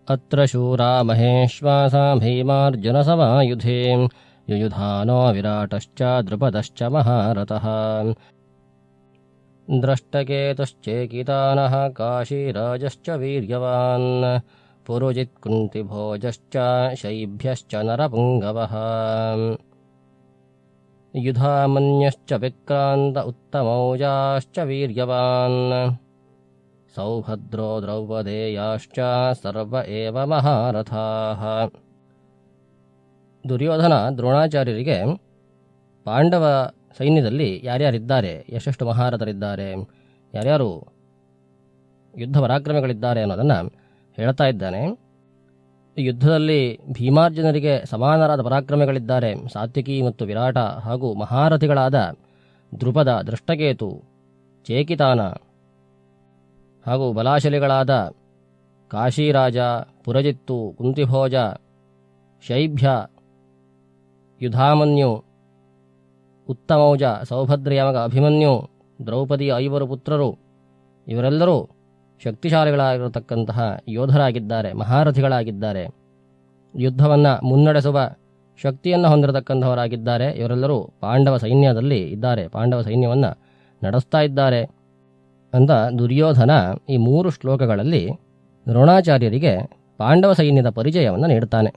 ಅತ್ರ ಶೂರಾ ಮಹೇಶ್ವಾಸ ಭೀಮಾರ್ಜುನಸಮಾಯುಧೇ ಯುಯುಧಾನೋ ವಿರಾಟಶ್ಚ ದ್ರುಪದಶ್ಚ ಮಹಾರಥಃ ದ್ರಷ್ಟಕೇತುಶ್ಚೇಕಿತಾನಃ ಕಾಶೀರಾಜಶ್ಚ ವೀರ್ಯವಾನ್ ಪುರುಜಿತ್ಕುಂತಿಭೋಜಶ್ಚ ಶೈಭ್ಯಶ್ಚ ನರಪುಂಗವಃ ಯುಧಾಮನ್ಯಶ್ಚ ವಿಕ್ರಾಂತ ಉತ್ತಮೌಜಾಶ್ಚ ವೀರ್ಯವಾನ್ ಸೌಭದ್ರೋ ದ್ರೌಪದೇಯಾಶ್ಚ ಸರ್ವ ಏವ ಮಹಾರಥಾಃ. ದುರ್ಯೋಧನ ದ್ರೋಣಾಚಾರ್ಯರಿಗೆ ಪಾಂಡವ ಸೈನ್ಯದಲ್ಲಿ ಯಾರ್ಯಾರಿದ್ದಾರೆ, ಎಷ್ಟೆಷ್ಟು ಮಹಾರಥರಿದ್ದಾರೆ, ಯಾರ್ಯಾರು ಯುದ್ಧ ಪರಾಕ್ರಮಿಗಳಿದ್ದಾರೆ ಅನ್ನೋದನ್ನು ಹೇಳ್ತಾ ಇದ್ದಾನೆ. ಯುದ್ಧದಲ್ಲಿ ಭೀಮಾರ್ಜುನರಿಗೆ ಸಮಾನರಾದ ಪರಾಕ್ರಮಿಗಳಿದ್ದಾರೆ. ಸಾತ್ವಿಕಿ ಮತ್ತು ವಿರಾಟ ಹಾಗೂ ಮಹಾರಥಿಗಳಾದ ದ್ರುಪದ, ದೃಷ್ಟಕೇತು, ಚೇಕಿತಾನ ಹಾಗೂ ಬಲಾಶಲಿಗಳಾದ ಕಾಶೀರಾಜ, ಪುರಜಿತ್ತು, ಕುಂತಿಭೋಜ, ಶೈಭ್ಯ, ಯುಧಾಮನ್ಯು, ಉತ್ತಮೌಜ, ಸೌಭದ್ರೆಯ ಮಗ ಅಭಿಮನ್ಯು, ದ್ರೌಪದಿಯ 5 ಪುತ್ರರು, ಇವರೆಲ್ಲರೂ ಶಕ್ತಿಶಾಲಿಗಳಾಗಿರತಕ್ಕಂತಹ ಯೋಧರಾಗಿದ್ದಾರೆ, ಮಹಾರಥಿಗಳಾಗಿದ್ದಾರೆ. ಯುದ್ಧವನ್ನು ಮುನ್ನಡೆಸುವ ಶಕ್ತಿಯನ್ನು ಹೊಂದಿರತಕ್ಕಂಥವರಾಗಿದ್ದಾರೆ. ಇವರೆಲ್ಲರೂ ಪಾಂಡವ ಸೈನ್ಯದಲ್ಲಿ ಇದ್ದಾರೆ, ಪಾಂಡವ ಸೈನ್ಯವನ್ನು ನಡೆಸ್ತಾ ಇದ್ದಾರೆ ಅಂತ ದುರ್ಯೋಧನ ಈ 3 ಶ್ಲೋಕಗಳಲ್ಲಿ ದ್ರೋಣಾಚಾರ್ಯರಿಗೆ ಪಾಂಡವ ಸೈನ್ಯದ ಪರಿಚಯವನ್ನು ನೀಡುತ್ತಾನೆ.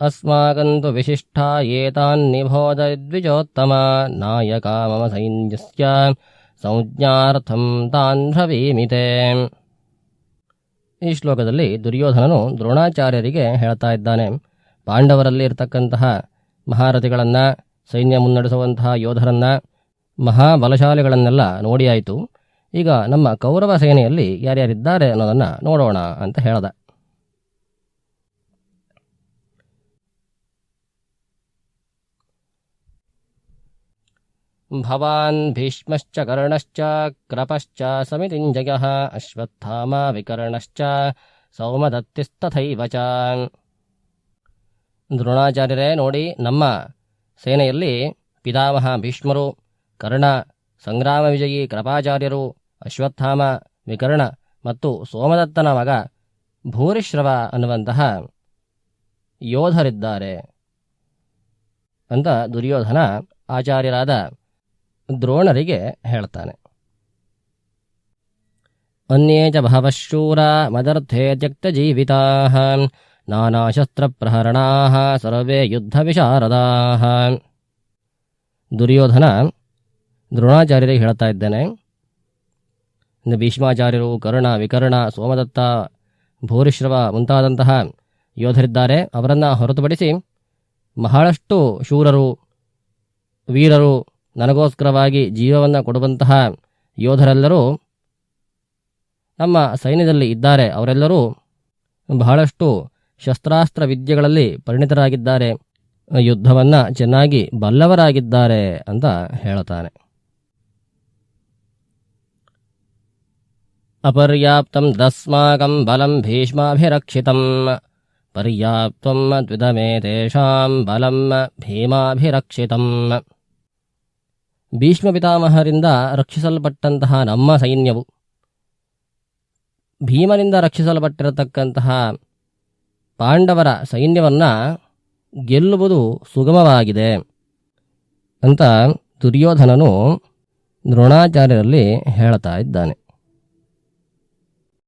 ಅಸ್ಮಾಕಂತು ವಿಶಿಷ್ಟಾ ಏತಾನ್ನಿಬೋಧ ದ್ವಿಜೋತ್ತಮ ನಾಯಕ ಮಮ ಸೈನ್ಯಸ್ಯ ಸಂಜ್ಞಾರ್ಥಂ ತಾನ್ ಬ್ರವೀಮಿತೆ. ಈ ಶ್ಲೋಕದಲ್ಲಿ ದುರ್ಯೋಧನನು ದ್ರೋಣಾಚಾರ್ಯರಿಗೆ ಹೇಳ್ತಾ ಇದ್ದಾನೆ, ಪಾಂಡವರಲ್ಲಿ ಇರತಕ್ಕಂತಹ ಮಹಾರಥಿಗಳನ್ನು, ಸೈನ್ಯ ಮುನ್ನಡೆಸುವಂತಹ ಯೋಧರನ್ನು, ಮಹಾಬಲಶಾಲಿಗಳನ್ನೆಲ್ಲ ನೋಡಿಯಾಯಿತು. ಈಗ ನಮ್ಮ ಕೌರವ ಸೇನೆಯಲ್ಲಿ ಯಾರ್ಯಾರಿದ್ದಾರೆ ಅನ್ನೋದನ್ನು ನೋಡೋಣ ಅಂತ ಹೇಳ್ದ. ಭವಾನ್ ಭೀಷ್ಮಶ್ಚ ಕರ್ಣಶ್ಚ ಕೃಪಶ್ಚ ಸಮಿತಿಂಜಯಃ ಅಶ್ವತ್ಥಾಮ ವಿಕರ್ಣಶ್ಚ ಸೌಮದತ್ತಿಸ್ತಥೈವ ಚ. ದ್ರೋಣಾಚಾರ್ಯರೇ ನೋಡಿ, ನಮ್ಮ ಸೇನೆಯಲ್ಲಿ ಪಿತಾಮಹ ಭೀಷ್ಮರು, ಕರ್ಣ, ಸಂಗ್ರಾಮ ವಿಜಯಿ ಕೃಪಾಚಾರ್ಯರು, ಅಶ್ವತ್ಥಾಮ, ವಿಕರ್ಣ ಮತ್ತು ಸೋಮದತ್ತನ ಮಗ ಭೂರಿಶ್ರವ ಅನ್ನುವಂತಹ ಯೋಧರಿದ್ದಾರೆ ಅಂತ ದುರ್ಯೋಧನ ಆಚಾರ್ಯರಾದ ದ್ರೋಣರಿಗೆ ಹೇಳ್ತಾನೆ. ಅನ್ಯೇ ಚ ಬಹವಃ ಶೂರಾ ಮದರ್ಥೇ ತ್ಯಕ್ತಜೀವಿತಾಃ ನಾನಾಶಸ್ತ್ರಪ್ರಹರಣಾಃ ಸರ್ವೇ ಯುದ್ಧ ವಿಶಾರದಾಃ. ದುರ್ಯೋಧನ ದ್ರೋಣಾಚಾರ್ಯರಿಗೆ ಹೇಳ್ತಾ ಇದ್ದಾನೆ, ಭೀಷ್ಮಾಚಾರ್ಯರು, ಕರ್ಣ, ವಿಕರ್ಣ, ಸೋಮದತ್ತ, ಭೂರಿಶ್ರವ ಮುಂತಾದಂತಹ ಯೋಧರಿದ್ದಾರೆ. ಅವರನ್ನು ಹೊರತುಪಡಿಸಿ ಬಹಳಷ್ಟು ಶೂರರು, ವೀರರು, ನನಗೋಸ್ಕರವಾಗಿ ಜೀವವನ್ನು ಕೊಡುವಂತಹ ಯೋಧರೆಲ್ಲರೂ ನಮ್ಮ ಸೈನ್ಯದಲ್ಲಿ ಇದ್ದಾರೆ. ಅವರೆಲ್ಲರೂ ಬಹಳಷ್ಟು ಶಸ್ತ್ರಾಸ್ತ್ರ ವಿದ್ಯೆಗಳಲ್ಲಿ ಪರಿಣಿತರಾಗಿದ್ದಾರೆ, ಯುದ್ಧವನ್ನು ಚೆನ್ನಾಗಿ ಬಲ್ಲವರಾಗಿದ್ದಾರೆ ಅಂತ ಹೇಳ್ತಾನೆ. ಅಪರ್ಯಾಪ್ತಂ ದಸ್ಮಾಕಂ ಬಲಂ ಭೀಷ್ಮಾಭಿರಕ್ಷಿತಂ ಪರ್ಯಾಪ್ತಂ ದ್ವಿಧಮೇ ತೇಷಾಂ ಬಲಂ ಭೀಮಾಭಿರಕ್ಷಿತಂ. ಭೀಷ್ಮ ಪಿತಾಮಹರಿಂದ ರಕ್ಷಿಸಲ್ಪಟ್ಟಂತಹ ನಮ್ಮ ಸೈನ್ಯವು ಭೀಮನಿಂದ ರಕ್ಷಿಸಲ್ಪಟ್ಟಿರತಕ್ಕಂತಹ ಪಾಂಡವರ ಸೈನ್ಯವನ್ನು ಗೆಲ್ಲುವುದು ಸುಗಮವಾಗಿದೆ ಅಂತ ದುರ್ಯೋಧನನು ದ್ರೋಣಾಚಾರ್ಯರಲ್ಲಿ ಹೇಳ್ತಾ ಇದ್ದಾನೆ.